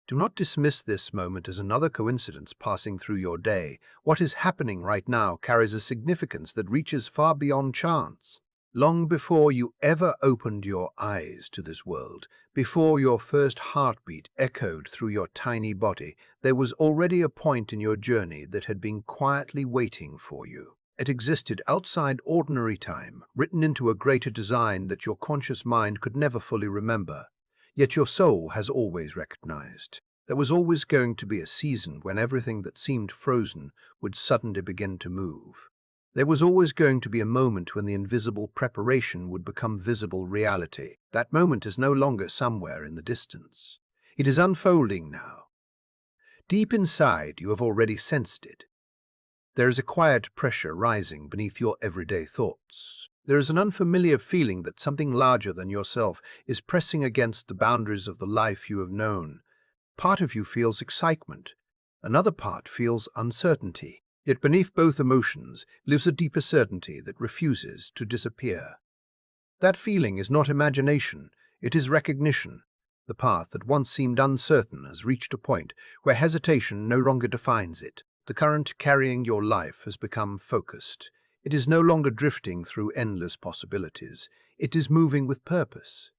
Do not dismiss this moment as another coincidence passing through your day. What is happening right now carries a significance that reaches far beyond chance. Long before you ever opened your eyes to this world, before your first heartbeat echoed through your tiny body, there was already a point in your journey that had been quietly waiting for you. It existed outside ordinary time, written into a greater design that your conscious mind could never fully remember. Yet your soul has always recognized. There was always going to be a season when everything that seemed frozen would suddenly begin to move. There was always going to be a moment when the invisible preparation would become visible reality. That moment is no longer somewhere in the distance. It is unfolding now. Deep inside, you have already sensed it. There is a quiet pressure rising beneath your everyday thoughts. There is an unfamiliar feeling that something larger than yourself is pressing against the boundaries of the life you have known. Part of you feels excitement. Another part feels uncertainty. Yet beneath both emotions lives a deeper certainty that refuses to disappear. That feeling is not imagination, it is recognition. The path that once seemed uncertain has reached a point where hesitation no longer defines it. The current carrying your life has become focused. It is no longer drifting through endless possibilities. It is moving with purpose.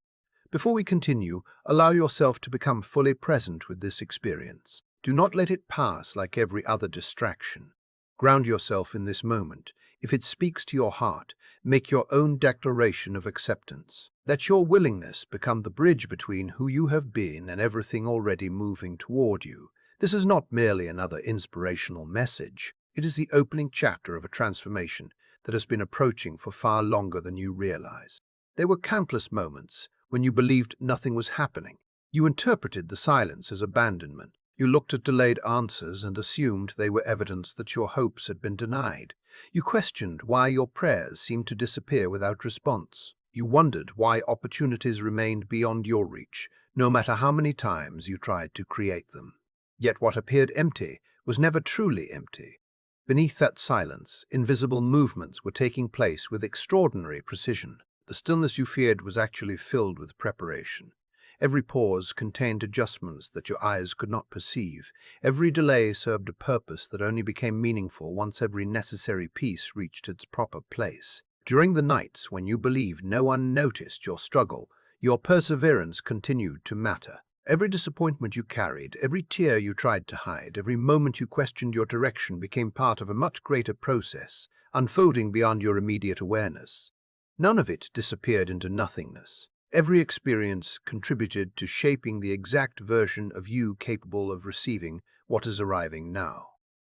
Before we continue, allow yourself to become fully present with this experience. Do not let it pass like every other distraction. Ground yourself in this moment. If it speaks to your heart, make your own declaration of acceptance. Let your willingness become the bridge between who you have been and everything already moving toward you. This is not merely another inspirational message. It is the opening chapter of a transformation that has been approaching for far longer than you realize. There were countless moments when you believed nothing was happening. You interpreted the silence as abandonment. You looked at delayed answers and assumed they were evidence that your hopes had been denied. You questioned why your prayers seemed to disappear without response. You wondered why opportunities remained beyond your reach, no matter how many times you tried to create them. Yet what appeared empty was never truly empty. Beneath that silence, invisible movements were taking place with extraordinary precision. The stillness you feared was actually filled with preparation. Every pause contained adjustments that your eyes could not perceive. Every delay served a purpose that only became meaningful once every necessary piece reached its proper place. During the nights when you believed no one noticed your struggle, your perseverance continued to matter. Every disappointment you carried, every tear you tried to hide, every moment you questioned your direction became part of a much greater process, unfolding beyond your immediate awareness. None of it disappeared into nothingness. Every experience contributed to shaping the exact version of you capable of receiving what is arriving now.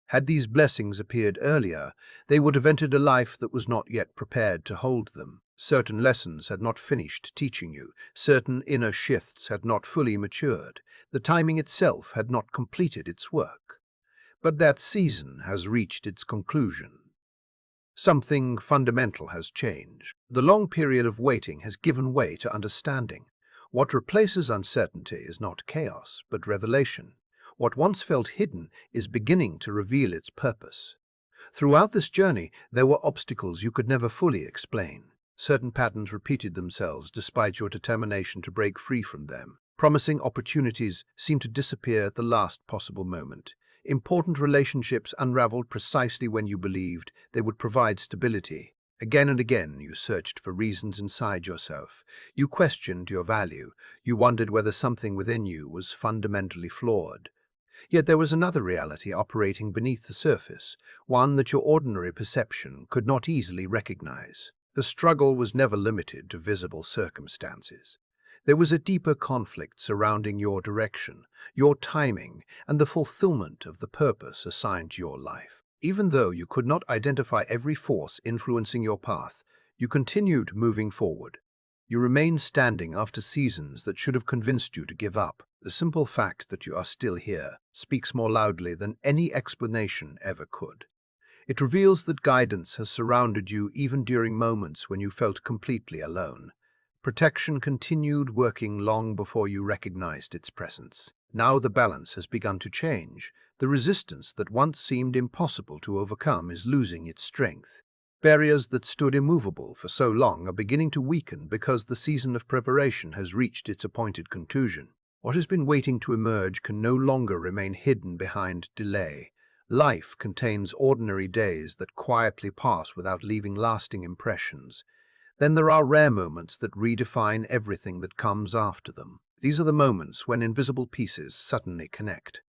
Had these blessings appeared earlier, they would have entered a life that was not yet prepared to hold them. Certain lessons had not finished teaching you. Certain inner shifts had not fully matured. The timing itself had not completed its work. But that season has reached its conclusion. Something fundamental has changed. The long period of waiting has given way to understanding. What replaces uncertainty is not chaos, but revelation. What once felt hidden is beginning to reveal its purpose. Throughout this journey, there were obstacles you could never fully explain. Certain patterns repeated themselves despite your determination to break free from them. Promising opportunities seemed to disappear at the last possible moment. Important relationships unraveled precisely when you believed they would provide stability. Again and again, you searched for reasons inside yourself. You questioned your value. You wondered whether something within you was fundamentally flawed. Yet there was another reality operating beneath the surface, one that your ordinary perception could not easily recognize. The struggle was never limited to visible circumstances. There was a deeper conflict surrounding your direction, your timing, and the fulfillment of the purpose assigned to your life. Even though you could not identify every force influencing your path, you continued moving forward. You remained standing after seasons that should have convinced you to give up. The simple fact that you are still here speaks more loudly than any explanation ever could. It reveals that guidance has surrounded you even during moments when you felt completely alone. Protection continued working long before you recognized its presence. Now the balance has begun to change. The resistance that once seemed impossible to overcome is losing its strength. Barriers that stood immovable for so long are beginning to weaken because the season of preparation has reached its appointed conclusion. What has been waiting to emerge can no longer remain hidden behind delay. Life contains ordinary days that quietly pass without leaving lasting impressions. Then there are rare moments that redefine everything that comes after them. These are the moments when invisible pieces suddenly connect.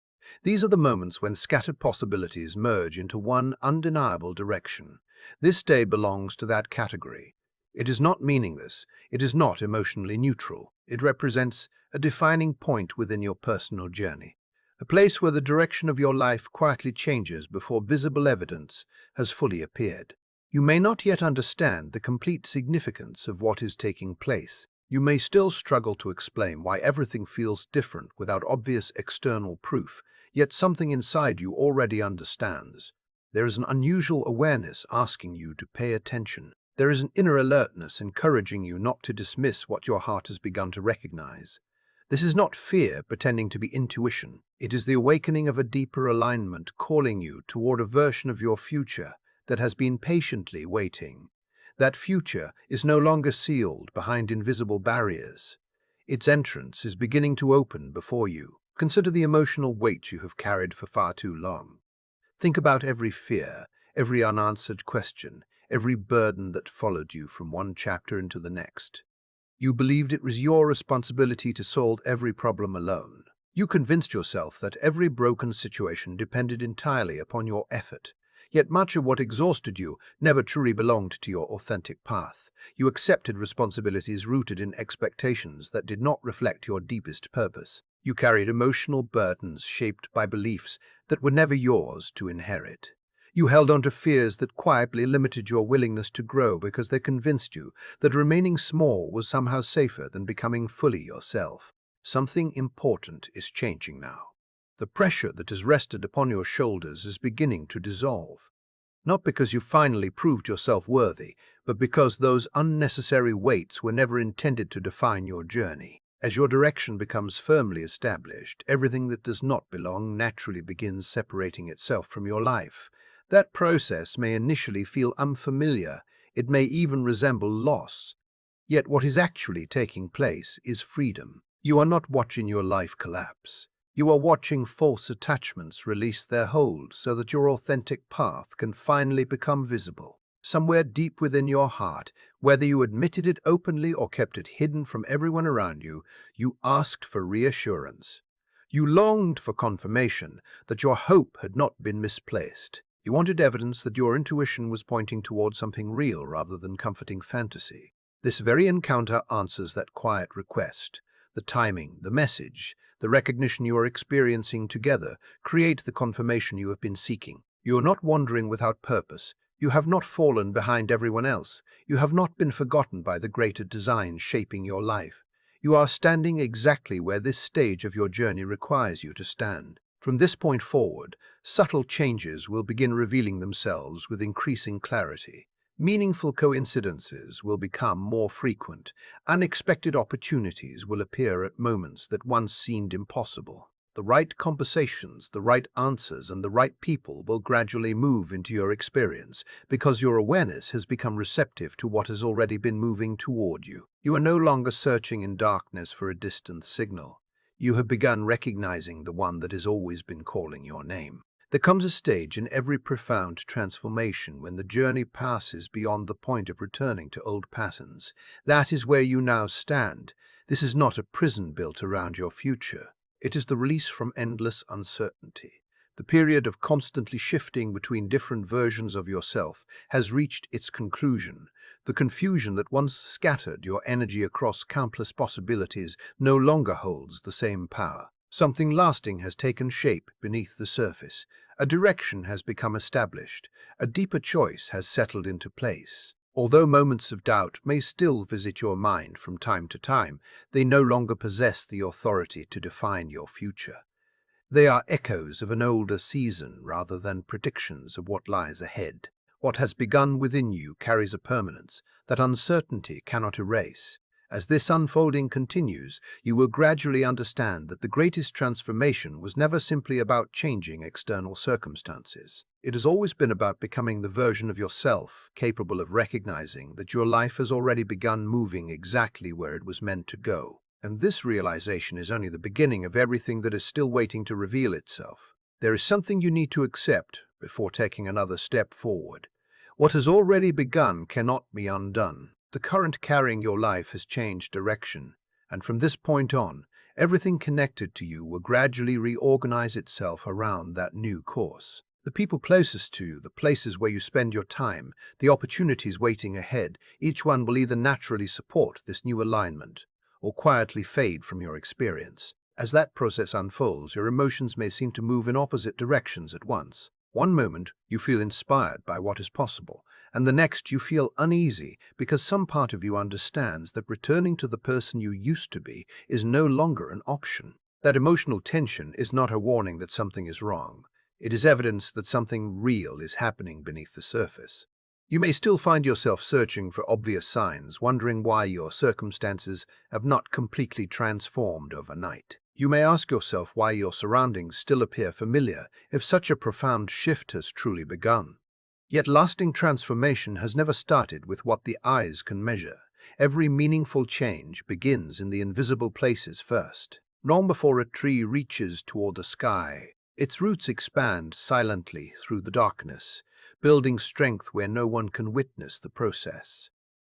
These are the moments when scattered possibilities merge into one undeniable direction. This day belongs to that category. It is not meaningless. It is not emotionally neutral. It represents a defining point within your personal journey, a place where the direction of your life quietly changes before visible evidence has fully appeared. You may not yet understand the complete significance of what is taking place. You may still struggle to explain why everything feels different without obvious external proof, yet something inside you already understands. There is an unusual awareness asking you to pay attention. There is an inner alertness encouraging you not to dismiss what your heart has begun to recognize. This is not fear pretending to be intuition. It is the awakening of a deeper alignment calling you toward a version of your future that has been patiently waiting. That future is no longer sealed behind invisible barriers. Its entrance is beginning to open before you. Consider the emotional weight you have carried for far too long. Think about every fear, every unanswered question, every burden that followed you from one chapter into the next. You believed it was your responsibility to solve every problem alone. You convinced yourself that every broken situation depended entirely upon your effort. Yet much of what exhausted you never truly belonged to your authentic path. You accepted responsibilities rooted in expectations that did not reflect your deepest purpose. You carried emotional burdens shaped by beliefs that were never yours to inherit. You held on to fears that quietly limited your willingness to grow because they convinced you that remaining small was somehow safer than becoming fully yourself. Something important is changing now. The pressure that has rested upon your shoulders is beginning to dissolve. Not because you finally proved yourself worthy, but because those unnecessary weights were never intended to define your journey. As your direction becomes firmly established, everything that does not belong naturally begins separating itself from your life. That process may initially feel unfamiliar. It may even resemble loss. Yet what is actually taking place is freedom. You are not watching your life collapse. You are watching false attachments release their hold so that your authentic path can finally become visible. Somewhere deep within your heart, whether you admitted it openly or kept it hidden from everyone around you, you asked for reassurance. You longed for confirmation that your hope had not been misplaced. You wanted evidence that your intuition was pointing towards something real rather than comforting fantasy. This very encounter answers that quiet request. The timing, the message, the recognition you are experiencing together create the confirmation you have been seeking. You are not wandering without purpose. You have not fallen behind everyone else. You have not been forgotten by the greater design shaping your life. You are standing exactly where this stage of your journey requires you to stand. From this point forward, subtle changes will begin revealing themselves with increasing clarity. Meaningful coincidences will become more frequent. Unexpected opportunities will appear at moments that once seemed impossible. The right conversations, the right answers, and the right people will gradually move into your experience because your awareness has become receptive to what has already been moving toward you. You are no longer searching in darkness for a distant signal. You have begun recognizing the one that has always been calling your name. There comes a stage in every profound transformation when the journey passes beyond the point of returning to old patterns. That is where you now stand. This is not a prison built around your future. It is the release from endless uncertainty. The period of constantly shifting between different versions of yourself has reached its conclusion. The confusion that once scattered your energy across countless possibilities no longer holds the same power. Something lasting has taken shape beneath the surface. A direction has become established. A deeper choice has settled into place. Although moments of doubt may still visit your mind from time to time, they no longer possess the authority to define your future. They are echoes of an older season rather than predictions of what lies ahead. What has begun within you carries a permanence that uncertainty cannot erase. As this unfolding continues, you will gradually understand that the greatest transformation was never simply about changing external circumstances. It has always been about becoming the version of yourself capable of recognizing that your life has already begun moving exactly where it was meant to go. And this realization is only the beginning of everything that is still waiting to reveal itself. There is something you need to accept before taking another step forward. What has already begun cannot be undone. The current carrying your life has changed direction, and from this point on, everything connected to you will gradually reorganize itself around that new course. The people closest to you, the places where you spend your time, the opportunities waiting ahead, each one will either naturally support this new alignment or quietly fade from your experience. As that process unfolds, your emotions may seem to move in opposite directions at once. One moment, you feel inspired by what is possible, and the next you feel uneasy because some part of you understands that returning to the person you used to be is no longer an option. That emotional tension is not a warning that something is wrong. It is evidence that something real is happening beneath the surface. You may still find yourself searching for obvious signs, wondering why your circumstances have not completely transformed overnight. You may ask yourself why your surroundings still appear familiar if such a profound shift has truly begun. Yet lasting transformation has never started with what the eyes can measure. Every meaningful change begins in the invisible places first. Long before a tree reaches toward the sky, its roots expand silently through the darkness, building strength where no one can witness the process.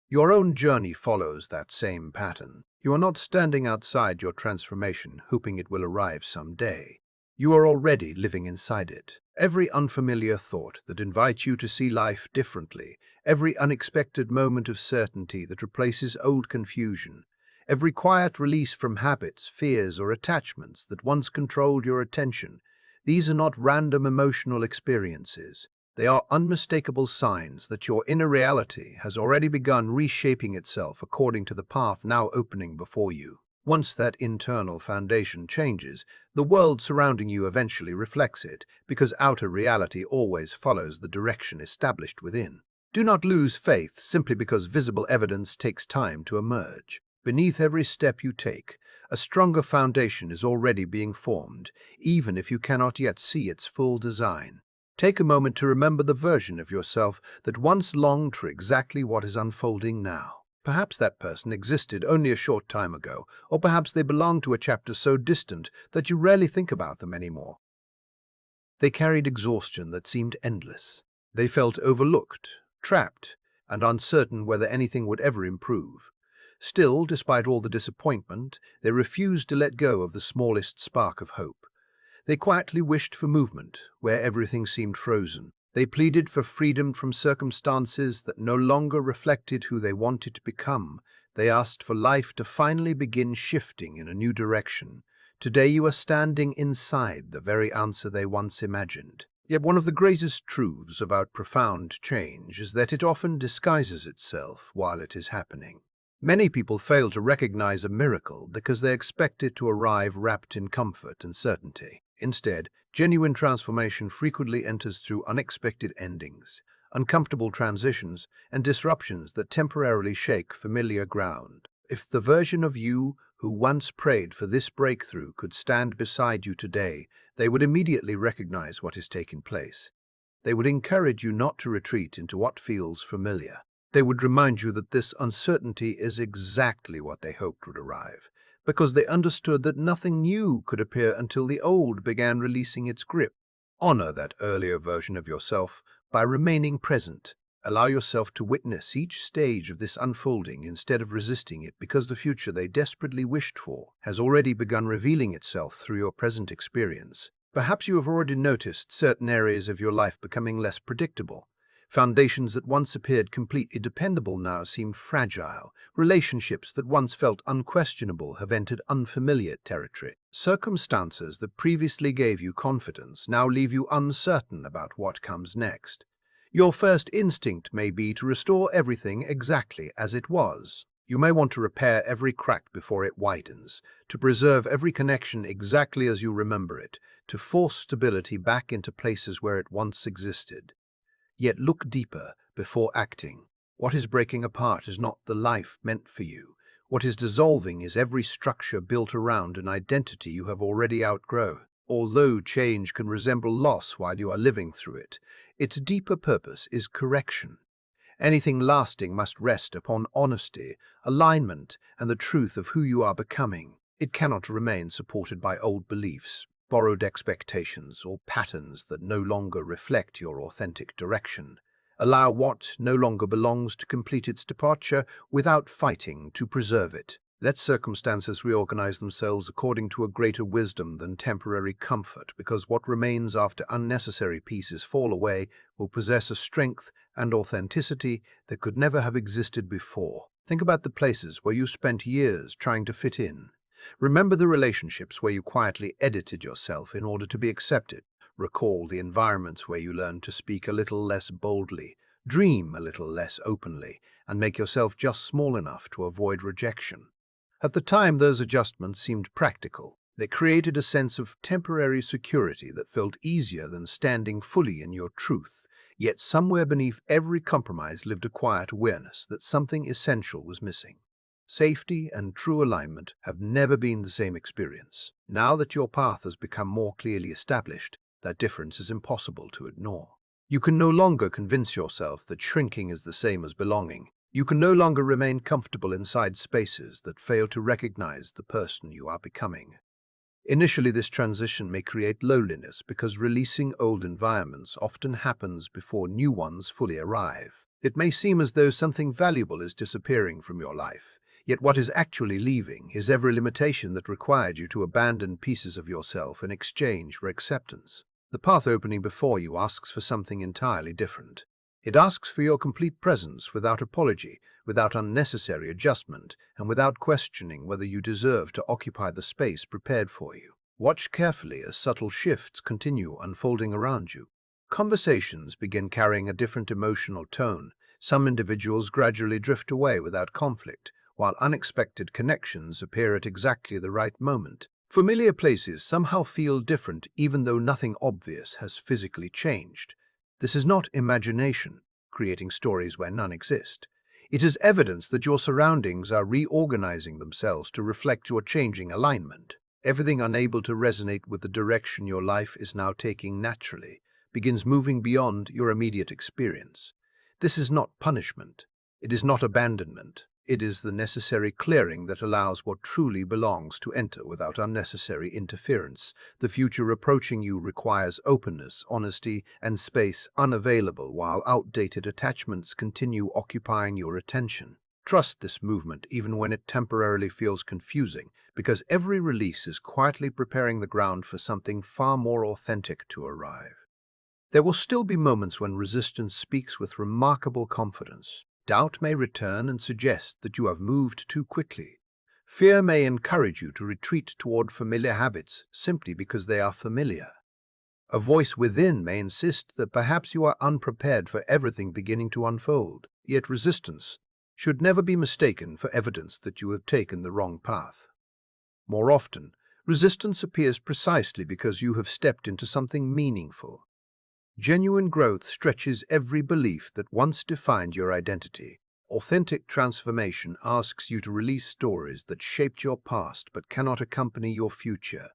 Your own journey follows that same pattern. You are not standing outside your transformation, hoping it will arrive someday. You are already living inside it. Every unfamiliar thought that invites you to see life differently, every unexpected moment of certainty that replaces old confusion, every quiet release from habits, fears, or attachments that once controlled your attention, these are not random emotional experiences. They are unmistakable signs that your inner reality has already begun reshaping itself according to the path now opening before you. Once that internal foundation changes, the world surrounding you eventually reflects it, because outer reality always follows the direction established within. Do not lose faith simply because visible evidence takes time to emerge. Beneath every step you take, a stronger foundation is already being formed, even if you cannot yet see its full design. Take a moment to remember the version of yourself that once longed for exactly what is unfolding now. Perhaps that person existed only a short time ago, or perhaps they belonged to a chapter so distant that you rarely think about them anymore. They carried exhaustion that seemed endless. They felt overlooked, trapped, and uncertain whether anything would ever improve. Still, despite all the disappointment, they refused to let go of the smallest spark of hope. They quietly wished for movement, where everything seemed frozen. They pleaded for freedom from circumstances that no longer reflected who they wanted to become. They asked for life to finally begin shifting in a new direction. Today you are standing inside the very answer they once imagined. Yet one of the greatest truths about profound change is that it often disguises itself while it is happening. Many people fail to recognize a miracle because they expect it to arrive wrapped in comfort and certainty. Instead, genuine transformation frequently enters through unexpected endings, uncomfortable transitions, and disruptions that temporarily shake familiar ground. If the version of you who once prayed for this breakthrough could stand beside you today, they would immediately recognize what is taking place. They would encourage you not to retreat into what feels familiar. They would remind you that this uncertainty is exactly what they hoped would arrive, because they understood that nothing new could appear until the old began releasing its grip. Honor that earlier version of yourself by remaining present. Allow yourself to witness each stage of this unfolding instead of resisting it, because the future they desperately wished for has already begun revealing itself through your present experience. Perhaps you have already noticed certain areas of your life becoming less predictable. Foundations that once appeared completely dependable now seem fragile. Relationships that once felt unquestionable have entered unfamiliar territory. Circumstances that previously gave you confidence now leave you uncertain about what comes next. Your first instinct may be to restore everything exactly as it was. You may want to repair every crack before it widens, to preserve every connection exactly as you remember it, to force stability back into places where it once existed. Yet look deeper before acting. What is breaking apart is not the life meant for you. What is dissolving is every structure built around an identity you have already outgrown. Although change can resemble loss while you are living through it, its deeper purpose is correction. Anything lasting must rest upon honesty, alignment, and the truth of who you are becoming. It cannot remain supported by old beliefs, borrowed expectations, or patterns that no longer reflect your authentic direction. Allow what no longer belongs to complete its departure without fighting to preserve it. Let circumstances reorganize themselves according to a greater wisdom than temporary comfort, because what remains after unnecessary pieces fall away will possess a strength and authenticity that could never have existed before. Think about the places where you spent years trying to fit in. Remember the relationships where you quietly edited yourself in order to be accepted. Recall the environments where you learned to speak a little less boldly, dream a little less openly, and make yourself just small enough to avoid rejection. At the time, those adjustments seemed practical. They created a sense of temporary security that felt easier than standing fully in your truth. Yet somewhere beneath every compromise lived a quiet awareness that something essential was missing. Safety and true alignment have never been the same experience. Now that your path has become more clearly established, that difference is impossible to ignore. You can no longer convince yourself that shrinking is the same as belonging. You can no longer remain comfortable inside spaces that fail to recognize the person you are becoming. Initially, this transition may create loneliness because releasing old environments often happens before new ones fully arrive. It may seem as though something valuable is disappearing from your life, yet what is actually leaving is every limitation that required you to abandon pieces of yourself in exchange for acceptance. The path opening before you asks for something entirely different. It asks for your complete presence without apology, without unnecessary adjustment, and without questioning whether you deserve to occupy the space prepared for you. Watch carefully as subtle shifts continue unfolding around you. Conversations begin carrying a different emotional tone. Some individuals gradually drift away without conflict, while unexpected connections appear at exactly the right moment. Familiar places somehow feel different even though nothing obvious has physically changed. This is not imagination, creating stories where none exist. It is evidence that your surroundings are reorganizing themselves to reflect your changing alignment. Everything unable to resonate with the direction your life is now taking naturally begins moving beyond your immediate experience. This is not punishment. It is not abandonment. It is the necessary clearing that allows what truly belongs to enter without unnecessary interference. The future approaching you requires openness, honesty, and space unavailable while outdated attachments continue occupying your attention. Trust this movement even when it temporarily feels confusing, because every release is quietly preparing the ground for something far more authentic to arrive. There will still be moments when resistance speaks with remarkable confidence. Doubt may return and suggest that you have moved too quickly. Fear may encourage you to retreat toward familiar habits simply because they are familiar. A voice within may insist that perhaps you are unprepared for everything beginning to unfold. Yet resistance should never be mistaken for evidence that you have taken the wrong path. More often, resistance appears precisely because you have stepped into something meaningful. Genuine growth stretches every belief that once defined your identity. Authentic transformation asks you to release stories that shaped your past but cannot accompany your future.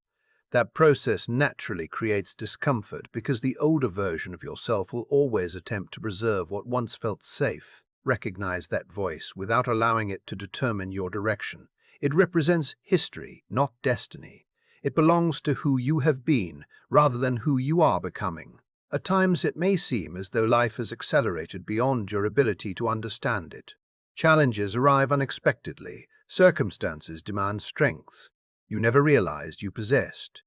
That process naturally creates discomfort because the older version of yourself will always attempt to preserve what once felt safe. Recognize that voice without allowing it to determine your direction. It represents history, not destiny. It belongs to who you have been rather than who you are becoming. At times it may seem as though life has accelerated beyond your ability to understand it. Challenges arrive unexpectedly. Circumstances demand strength you never realized you possessed.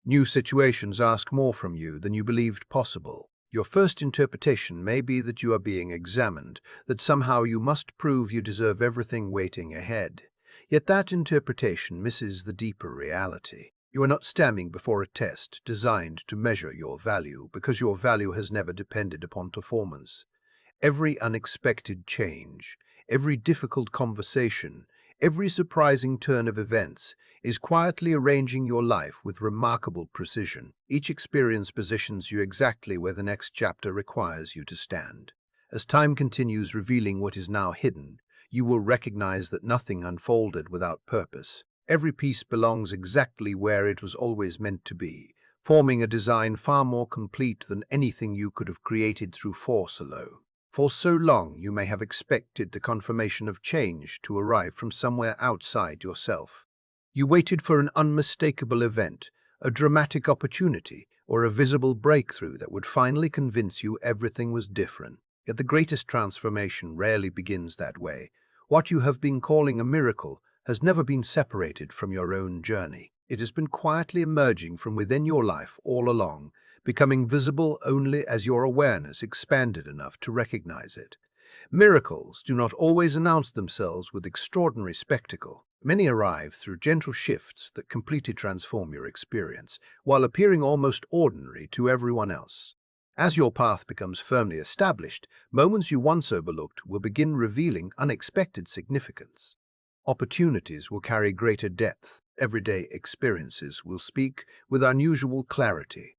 New situations ask more from you than you believed possible. Your first interpretation may be that you are being examined, that somehow you must prove you deserve everything waiting ahead. Yet that interpretation misses the deeper reality. You are not standing before a test designed to measure your value because your value has never depended upon performance. Every unexpected change, every difficult conversation, every surprising turn of events is quietly arranging your life with remarkable precision. Each experience positions you exactly where the next chapter requires you to stand. As time continues revealing what is now hidden, you will recognize that nothing unfolded without purpose. Every piece belongs exactly where it was always meant to be, forming a design far more complete than anything you could have created through force alone. For so long, you may have expected the confirmation of change to arrive from somewhere outside yourself. You waited for an unmistakable event, a dramatic opportunity, or a visible breakthrough that would finally convince you everything was different. Yet the greatest transformation rarely begins that way. What you have been calling a miracle has never been separated from your own journey. It has been quietly emerging from within your life all along, becoming visible only as your awareness expanded enough to recognize it. Miracles do not always announce themselves with extraordinary spectacle. Many arrive through gentle shifts that completely transform your experience, while appearing almost ordinary to everyone else. As your path becomes firmly established, moments you once overlooked will begin revealing unexpected significance. Opportunities will carry greater depth. Everyday experiences will speak with unusual clarity.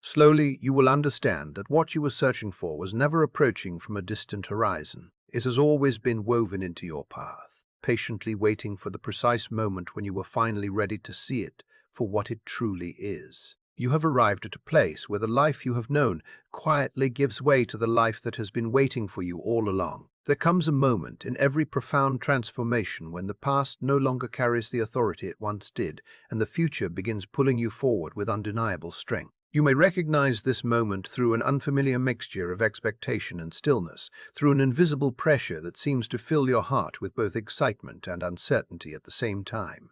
Slowly, you will understand that what you were searching for was never approaching from a distant horizon. It has always been woven into your path, patiently waiting for the precise moment when you were finally ready to see it for what it truly is. You have arrived at a place where the life you have known quietly gives way to the life that has been waiting for you all along. There comes a moment in every profound transformation when the past no longer carries the authority it once did, and the future begins pulling you forward with undeniable strength. You may recognize this moment through an unfamiliar mixture of expectation and stillness, through an invisible pressure that seems to fill your heart with both excitement and uncertainty at the same time.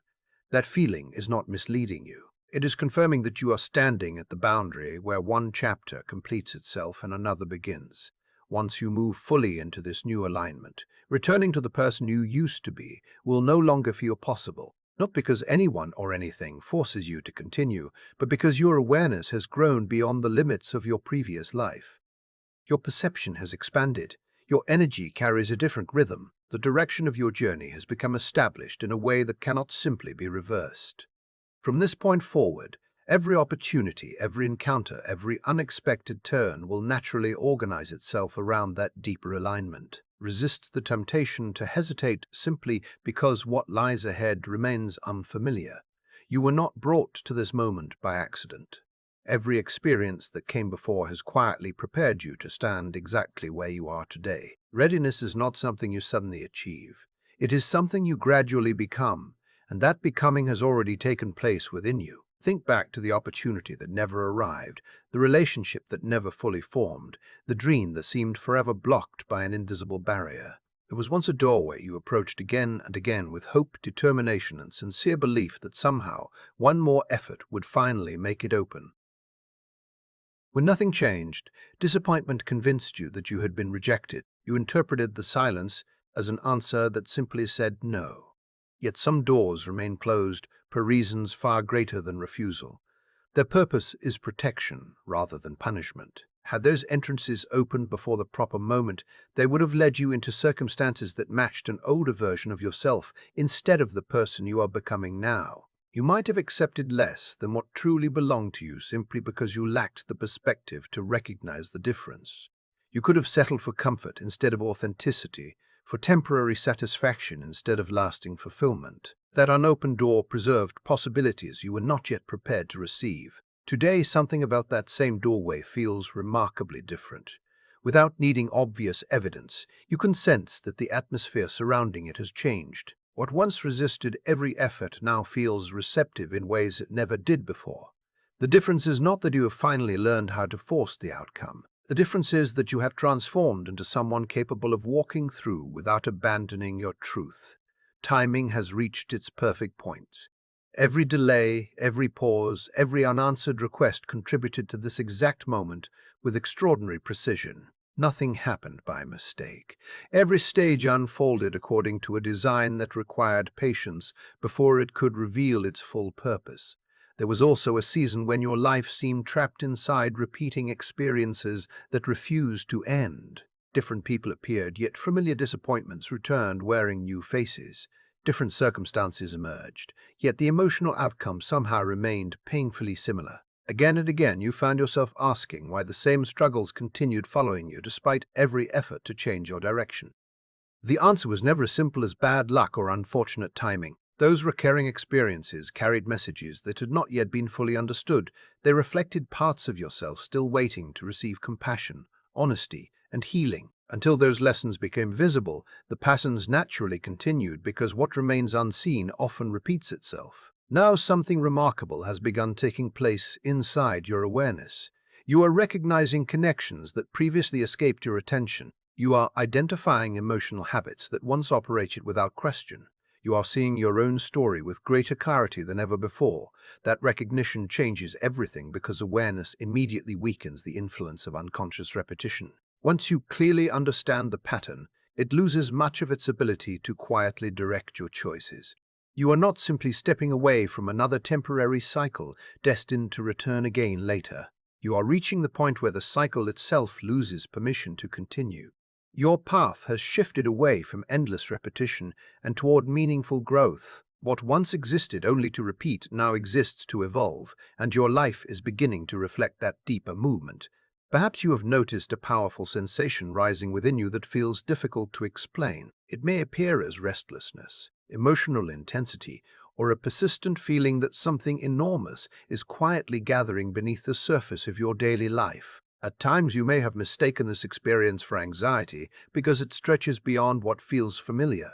That feeling is not misleading you. It is confirming that you are standing at the boundary where one chapter completes itself and another begins. Once you move fully into this new alignment, returning to the person you used to be will no longer feel possible. Not because anyone or anything forces you to continue, but because your awareness has grown beyond the limits of your previous life. Your perception has expanded. Your energy carries a different rhythm. The direction of your journey has become established in a way that cannot simply be reversed. From this point forward, every opportunity, every encounter, every unexpected turn will naturally organize itself around that deeper alignment. Resist the temptation to hesitate simply because what lies ahead remains unfamiliar. You were not brought to this moment by accident. Every experience that came before has quietly prepared you to stand exactly where you are today. Readiness is not something you suddenly achieve. It is something you gradually become, and that becoming has already taken place within you. Think back to the opportunity that never arrived, the relationship that never fully formed, the dream that seemed forever blocked by an invisible barrier. There was once a doorway you approached again and again with hope, determination, and sincere belief that somehow one more effort would finally make it open. When nothing changed, disappointment convinced you that you had been rejected. You interpreted the silence as an answer that simply said no. Yet some doors remain closed for reasons far greater than refusal. Their purpose is protection rather than punishment. Had those entrances opened before the proper moment, they would have led you into circumstances that matched an older version of yourself instead of the person you are becoming now. You might have accepted less than what truly belonged to you simply because you lacked the perspective to recognize the difference. You could have settled for comfort instead of authenticity, for temporary satisfaction instead of lasting fulfillment. That unopened door preserved possibilities you were not yet prepared to receive. Today, something about that same doorway feels remarkably different. Without needing obvious evidence, you can sense that the atmosphere surrounding it has changed. What once resisted every effort now feels receptive in ways it never did before. The difference is not that you have finally learned how to force the outcome. The difference is that you have transformed into someone capable of walking through without abandoning your truth. Timing has reached its perfect point. Every delay, every pause, every unanswered request contributed to this exact moment with extraordinary precision. Nothing happened by mistake. Every stage unfolded according to a design that required patience before it could reveal its full purpose. There was also a season when your life seemed trapped inside repeating experiences that refused to end. Different people appeared, yet familiar disappointments returned wearing new faces. Different circumstances emerged, yet the emotional outcome somehow remained painfully similar. Again and again, you found yourself asking why the same struggles continued following you despite every effort to change your direction. The answer was never as simple as bad luck or unfortunate timing. Those recurring experiences carried messages that had not yet been fully understood. They reflected parts of yourself still waiting to receive compassion, honesty, and healing. Until those lessons became visible, the patterns naturally continued because what remains unseen often repeats itself. Now something remarkable has begun taking place inside your awareness. You are recognizing connections that previously escaped your attention. You are identifying emotional habits that once operated without question. You are seeing your own story with greater clarity than ever before. That recognition changes everything because awareness immediately weakens the influence of unconscious repetition. Once you clearly understand the pattern, it loses much of its ability to quietly direct your choices. You are not simply stepping away from another temporary cycle destined to return again later. You are reaching the point where the cycle itself loses permission to continue. Your path has shifted away from endless repetition and toward meaningful growth. What once existed only to repeat now exists to evolve, and your life is beginning to reflect that deeper movement. Perhaps you have noticed a powerful sensation rising within you that feels difficult to explain. It may appear as restlessness, emotional intensity, or a persistent feeling that something enormous is quietly gathering beneath the surface of your daily life. At times you may have mistaken this experience for anxiety because it stretches beyond what feels familiar.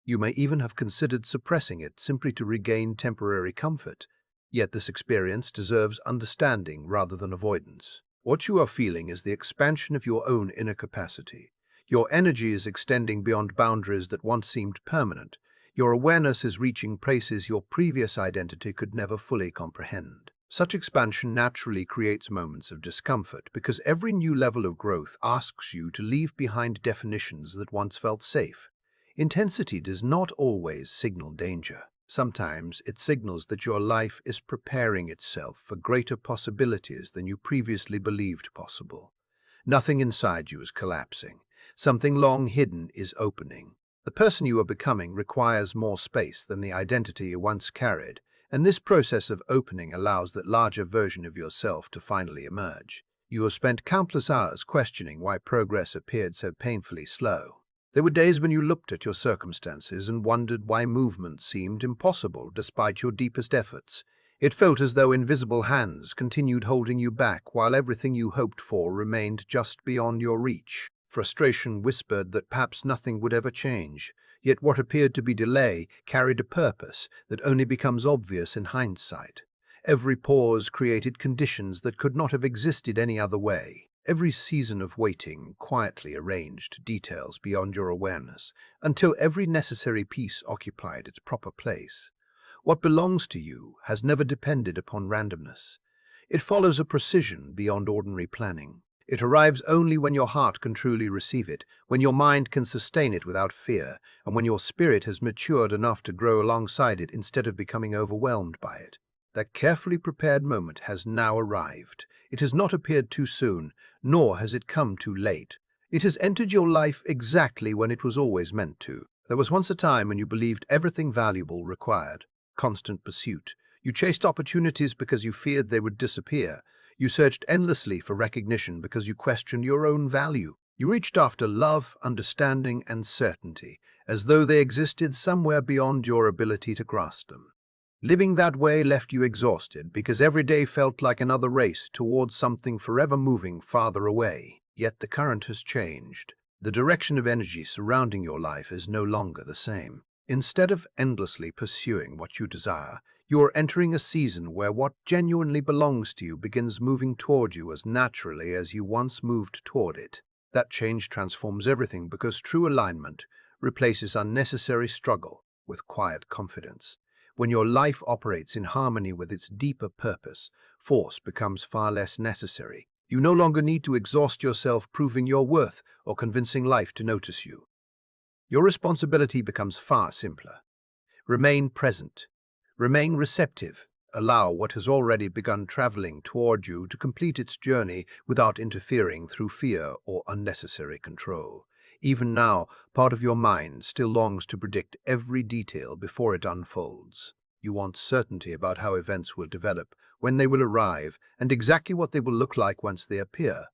You may even have considered suppressing it simply to regain temporary comfort. Yet this experience deserves understanding rather than avoidance. What you are feeling is the expansion of your own inner capacity. Your energy is extending beyond boundaries that once seemed permanent. Your awareness is reaching places your previous identity could never fully comprehend. Such expansion naturally creates moments of discomfort because every new level of growth asks you to leave behind definitions that once felt safe. Intensity does not always signal danger. Sometimes it signals that your life is preparing itself for greater possibilities than you previously believed possible. Nothing inside you is collapsing. Something long hidden is opening. The person you are becoming requires more space than the identity you once carried, and this process of opening allows that larger version of yourself to finally emerge. You have spent countless hours questioning why progress appeared so painfully slow. There were days when you looked at your circumstances and wondered why movement seemed impossible despite your deepest efforts. It felt as though invisible hands continued holding you back while everything you hoped for remained just beyond your reach. Frustration whispered that perhaps nothing would ever change, yet what appeared to be delay carried a purpose that only becomes obvious in hindsight. Every pause created conditions that could not have existed any other way. Every season of waiting quietly arranged details beyond your awareness until every necessary piece occupied its proper place. What belongs to you has never depended upon randomness. It follows a precision beyond ordinary planning. It arrives only when your heart can truly receive it, when your mind can sustain it without fear, and when your spirit has matured enough to grow alongside it instead of becoming overwhelmed by it. That carefully prepared moment has now arrived. It has not appeared too soon, nor has it come too late. It has entered your life exactly when it was always meant to. There was once a time when you believed everything valuable required constant pursuit. You chased opportunities because you feared they would disappear. You searched endlessly for recognition because you questioned your own value. You reached after love, understanding, and certainty, as though they existed somewhere beyond your ability to grasp them. Living that way left you exhausted because every day felt like another race towards something forever moving farther away. Yet the current has changed. The direction of energy surrounding your life is no longer the same. Instead of endlessly pursuing what you desire, you are entering a season where what genuinely belongs to you begins moving toward you as naturally as you once moved toward it. That change transforms everything because true alignment replaces unnecessary struggle with quiet confidence. When your life operates in harmony with its deeper purpose, force becomes far less necessary. You no longer need to exhaust yourself proving your worth or convincing life to notice you. Your responsibility becomes far simpler. Remain present. Remain receptive. Allow what has already begun traveling toward you to complete its journey without interfering through fear or unnecessary control. Even now, part of your mind still longs to predict every detail before it unfolds. You want certainty about how events will develop, when they will arrive, and exactly what they will look like once they appear.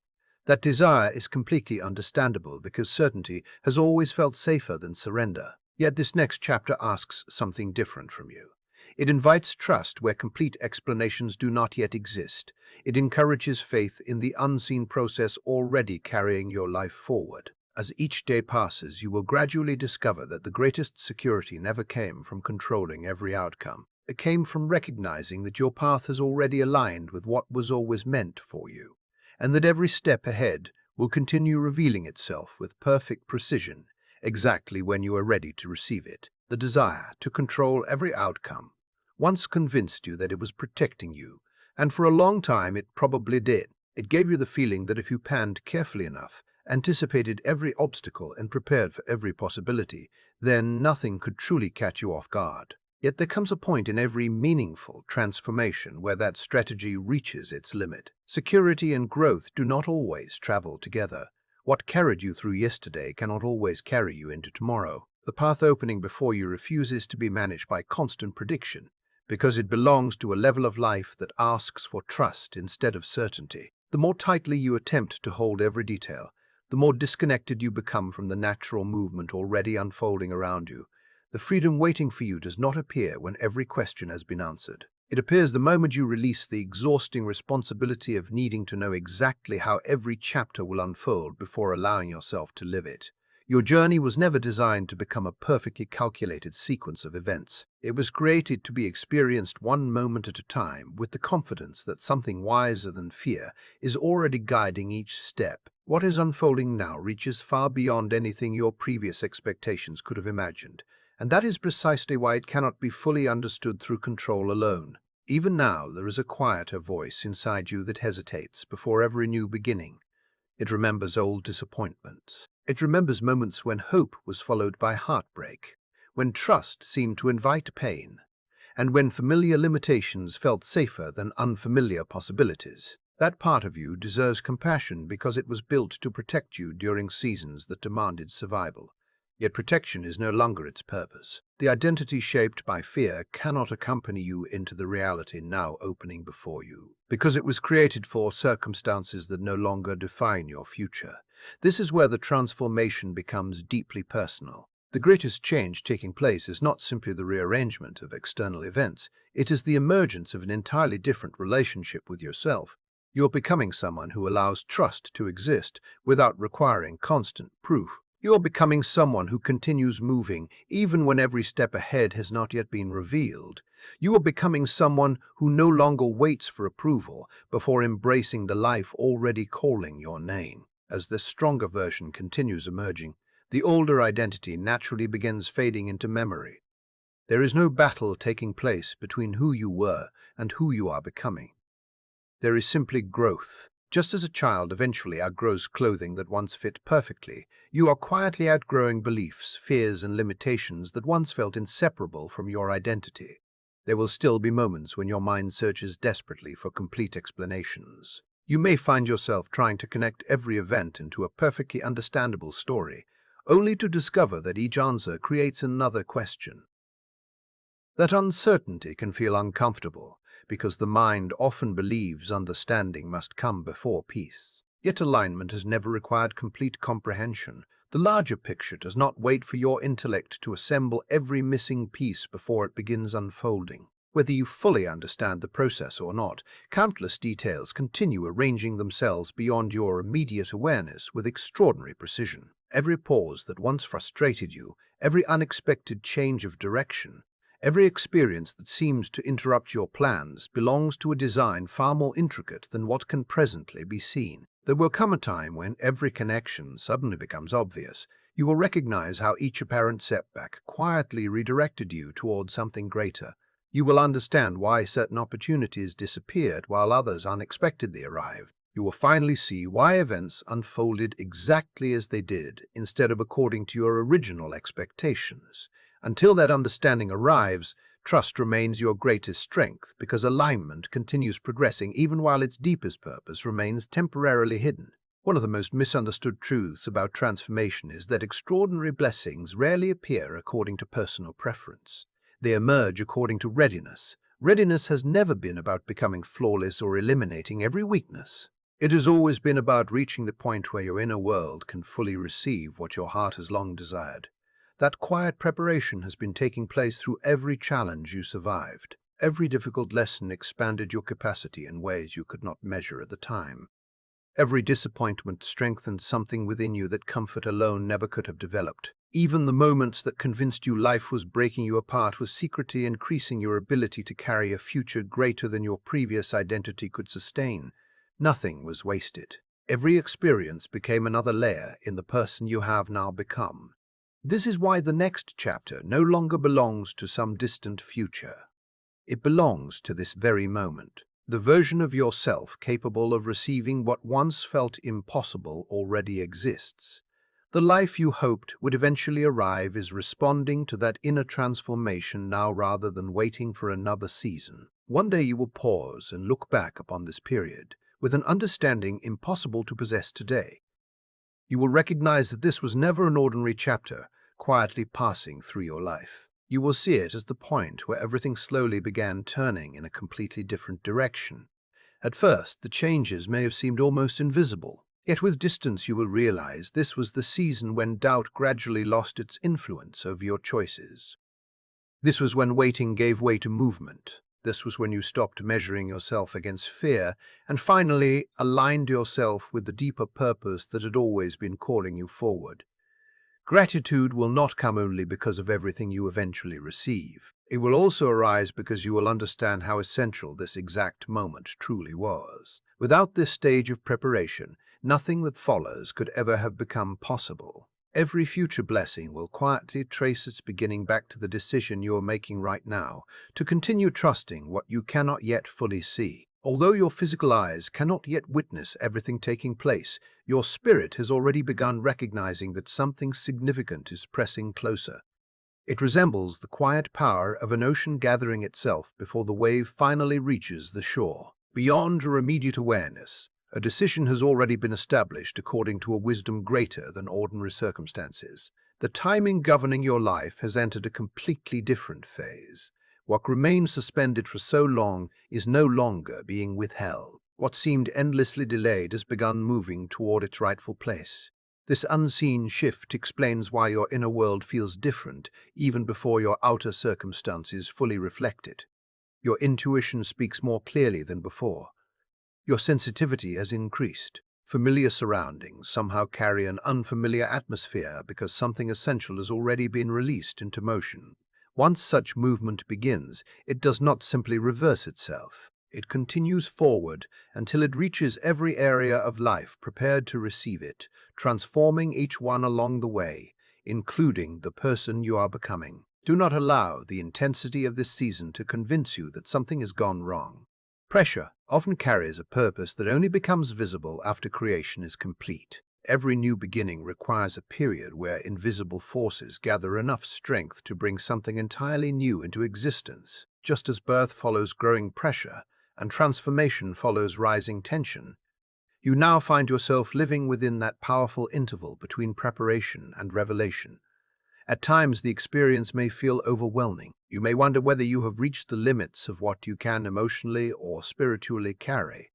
That desire is completely understandable because certainty has always felt safer than surrender. Yet this next chapter asks something different from you. It invites trust where complete explanations do not yet exist. It encourages faith in the unseen process already carrying your life forward. As each day passes, you will gradually discover that the greatest security never came from controlling every outcome. It came from recognizing that your path has already aligned with what was always meant for you, and that every step ahead will continue revealing itself with perfect precision exactly when you are ready to receive it. The desire to control every outcome once convinced you that it was protecting you, and for a long time it probably did. It gave you the feeling that if you planned carefully enough, anticipated every obstacle, and prepared for every possibility, then nothing could truly catch you off guard. Yet there comes a point in every meaningful transformation where that strategy reaches its limit. Security and growth do not always travel together. What carried you through yesterday cannot always carry you into tomorrow. The path opening before you refuses to be managed by constant prediction, because it belongs to a level of life that asks for trust instead of certainty. The more tightly you attempt to hold every detail, the more disconnected you become from the natural movement already unfolding around you. The freedom waiting for you does not appear when every question has been answered. It appears the moment you release the exhausting responsibility of needing to know exactly how every chapter will unfold before allowing yourself to live it. Your journey was never designed to become a perfectly calculated sequence of events. It was created to be experienced one moment at a time, with the confidence that something wiser than fear is already guiding each step. What is unfolding now reaches far beyond anything your previous expectations could have imagined, and that is precisely why it cannot be fully understood through control alone. Even now, there is a quieter voice inside you that hesitates before every new beginning. It remembers old disappointments. It remembers moments when hope was followed by heartbreak, when trust seemed to invite pain, and when familiar limitations felt safer than unfamiliar possibilities. That part of you deserves compassion because it was built to protect you during seasons that demanded survival. Yet protection is no longer its purpose. The identity shaped by fear cannot accompany you into the reality now opening before you, because it was created for circumstances that no longer define your future. This is where the transformation becomes deeply personal. The greatest change taking place is not simply the rearrangement of external events, it is the emergence of an entirely different relationship with yourself. You're becoming someone who allows trust to exist without requiring constant proof. You're becoming someone who continues moving even when every step ahead has not yet been revealed. You are becoming someone who no longer waits for approval before embracing the life already calling your name. As this stronger version continues emerging, the older identity naturally begins fading into memory. There is no battle taking place between who you were and who you are becoming. There is simply growth. Just as a child eventually outgrows clothing that once fit perfectly, you are quietly outgrowing beliefs, fears, and limitations that once felt inseparable from your identity. There will still be moments when your mind searches desperately for complete explanations. You may find yourself trying to connect every event into a perfectly understandable story, only to discover that each answer creates another question. That uncertainty can feel uncomfortable, because the mind often believes understanding must come before peace. Yet alignment has never required complete comprehension. The larger picture does not wait for your intellect to assemble every missing piece before it begins unfolding. Whether you fully understand the process or not, countless details continue arranging themselves beyond your immediate awareness with extraordinary precision. Every pause that once frustrated you, every unexpected change of direction, every experience that seems to interrupt your plans belongs to a design far more intricate than what can presently be seen. There will come a time when every connection suddenly becomes obvious. You will recognize how each apparent setback quietly redirected you toward something greater. You will understand why certain opportunities disappeared while others unexpectedly arrived. You will finally see why events unfolded exactly as they did, instead of according to your original expectations. Until that understanding arrives, trust remains your greatest strength because alignment continues progressing even while its deepest purpose remains temporarily hidden. One of the most misunderstood truths about transformation is that extraordinary blessings rarely appear according to personal preference. They emerge according to readiness. Readiness has never been about becoming flawless or eliminating every weakness. It has always been about reaching the point where your inner world can fully receive what your heart has long desired. That quiet preparation has been taking place through every challenge you survived. Every difficult lesson expanded your capacity in ways you could not measure at the time. Every disappointment strengthened something within you that comfort alone never could have developed. Even the moments that convinced you life was breaking you apart was secretly increasing your ability to carry a future greater than your previous identity could sustain. Nothing was wasted. Every experience became another layer in the person you have now become. This is why the next chapter no longer belongs to some distant future. It belongs to this very moment. The version of yourself capable of receiving what once felt impossible already exists. The life you hoped would eventually arrive is responding to that inner transformation now rather than waiting for another season. One day you will pause and look back upon this period with an understanding impossible to possess today. You will recognize that this was never an ordinary chapter, quietly passing through your life. You will see it as the point where everything slowly began turning in a completely different direction. At first, the changes may have seemed almost invisible, yet with distance you will realize this was the season when doubt gradually lost its influence over your choices. This was when waiting gave way to movement. This was when you stopped measuring yourself against fear and finally aligned yourself with the deeper purpose that had always been calling you forward. Gratitude will not come only because of everything you eventually receive. It will also arise because you will understand how essential this exact moment truly was. Without this stage of preparation, nothing that follows could ever have become possible. Every future blessing will quietly trace its beginning back to the decision you are making right now, to continue trusting what you cannot yet fully see. Although your physical eyes cannot yet witness everything taking place, your spirit has already begun recognizing that something significant is pressing closer. It resembles the quiet power of an ocean gathering itself before the wave finally reaches the shore. Beyond your immediate awareness, a decision has already been established according to a wisdom greater than ordinary circumstances. The timing governing your life has entered a completely different phase. What remained suspended for so long is no longer being withheld. What seemed endlessly delayed has begun moving toward its rightful place. This unseen shift explains why your inner world feels different even before your outer circumstances fully reflect it. Your intuition speaks more clearly than before. Your sensitivity has increased. Familiar surroundings somehow carry an unfamiliar atmosphere because something essential has already been released into motion. Once such movement begins, it does not simply reverse itself. It continues forward until it reaches every area of life prepared to receive it, transforming each one along the way, including the person you are becoming. Do not allow the intensity of this season to convince you that something has gone wrong. Pressure often carries a purpose that only becomes visible after creation is complete. Every new beginning requires a period where invisible forces gather enough strength to bring something entirely new into existence. Just as birth follows growing pressure and transformation follows rising tension, you now find yourself living within that powerful interval between preparation and revelation. At times, the experience may feel overwhelming. You may wonder whether you have reached the limits of what you can emotionally or spiritually carry.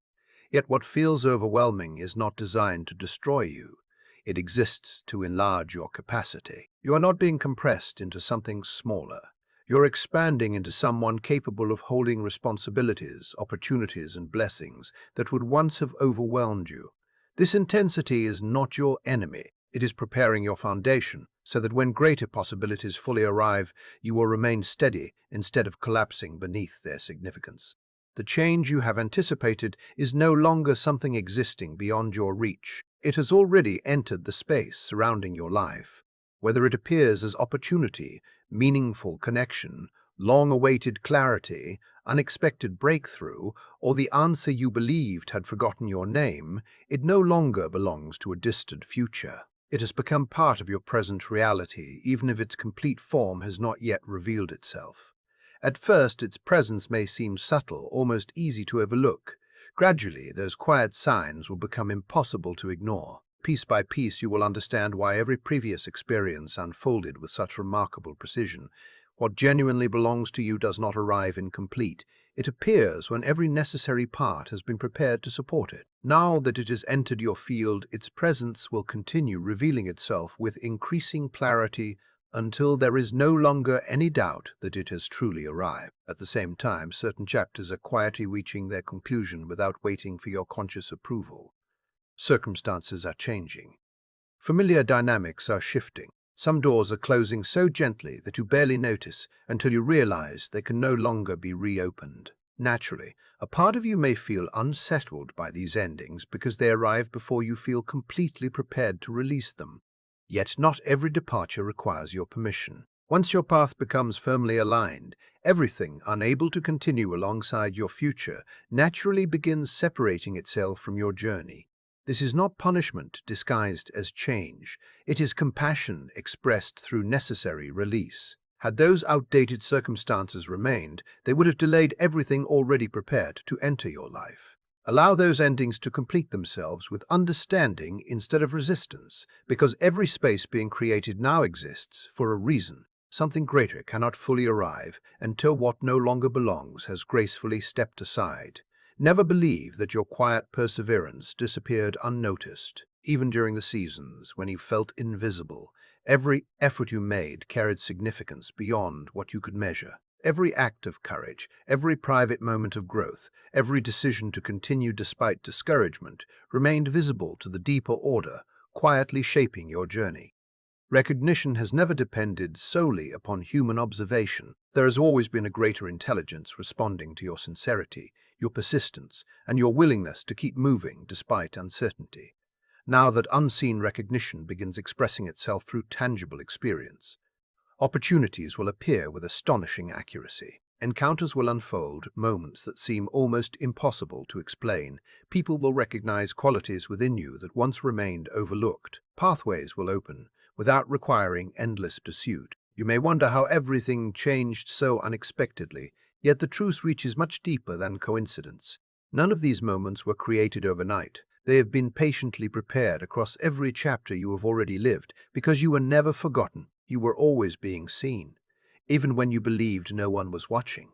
Yet what feels overwhelming is not designed to destroy you. It exists to enlarge your capacity. You are not being compressed into something smaller. You're expanding into someone capable of holding responsibilities, opportunities, and blessings that would once have overwhelmed you. This intensity is not your enemy. It is preparing your foundation so that when greater possibilities fully arrive, you will remain steady instead of collapsing beneath their significance. The change you have anticipated is no longer something existing beyond your reach. It has already entered the space surrounding your life. Whether it appears as opportunity, meaningful connection, long-awaited clarity, unexpected breakthrough, or the answer you believed had forgotten your name, it no longer belongs to a distant future. It has become part of your present reality, even if its complete form has not yet revealed itself. At first, its presence may seem subtle, almost easy to overlook. Gradually, those quiet signs will become impossible to ignore. Piece by piece, you will understand why every previous experience unfolded with such remarkable precision. What genuinely belongs to you does not arrive incomplete. It appears when every necessary part has been prepared to support it. Now that it has entered your field, its presence will continue revealing itself with increasing clarity until there is no longer any doubt that it has truly arrived. At the same time, certain chapters are quietly reaching their conclusion without waiting for your conscious approval. Circumstances are changing. Familiar dynamics are shifting. Some doors are closing so gently that you barely notice until you realize they can no longer be reopened. Naturally, a part of you may feel unsettled by these endings because they arrive before you feel completely prepared to release them. Yet not every departure requires your permission. Once your path becomes firmly aligned, everything unable to continue alongside your future naturally begins separating itself from your journey. This is not punishment disguised as change. It is compassion expressed through necessary release. Had those outdated circumstances remained, they would have delayed everything already prepared to enter your life. Allow those endings to complete themselves with understanding instead of resistance, because every space being created now exists for a reason. Something greater cannot fully arrive until what no longer belongs has gracefully stepped aside. Never believe that your quiet perseverance disappeared unnoticed. Even during the seasons when you felt invisible, every effort you made carried significance beyond what you could measure. Every act of courage, every private moment of growth, every decision to continue despite discouragement remained visible to the deeper order, quietly shaping your journey. Recognition has never depended solely upon human observation. There has always been a greater intelligence responding to your sincerity, your persistence, and your willingness to keep moving despite uncertainty. Now that unseen recognition begins expressing itself through tangible experience, opportunities will appear with astonishing accuracy. Encounters will unfold, moments that seem almost impossible to explain. People will recognize qualities within you that once remained overlooked. Pathways will open without requiring endless pursuit. You may wonder how everything changed so unexpectedly, yet the truth reaches much deeper than coincidence. None of these moments were created overnight. They have been patiently prepared across every chapter you have already lived, because you were never forgotten. You were always being seen, even when you believed no one was watching.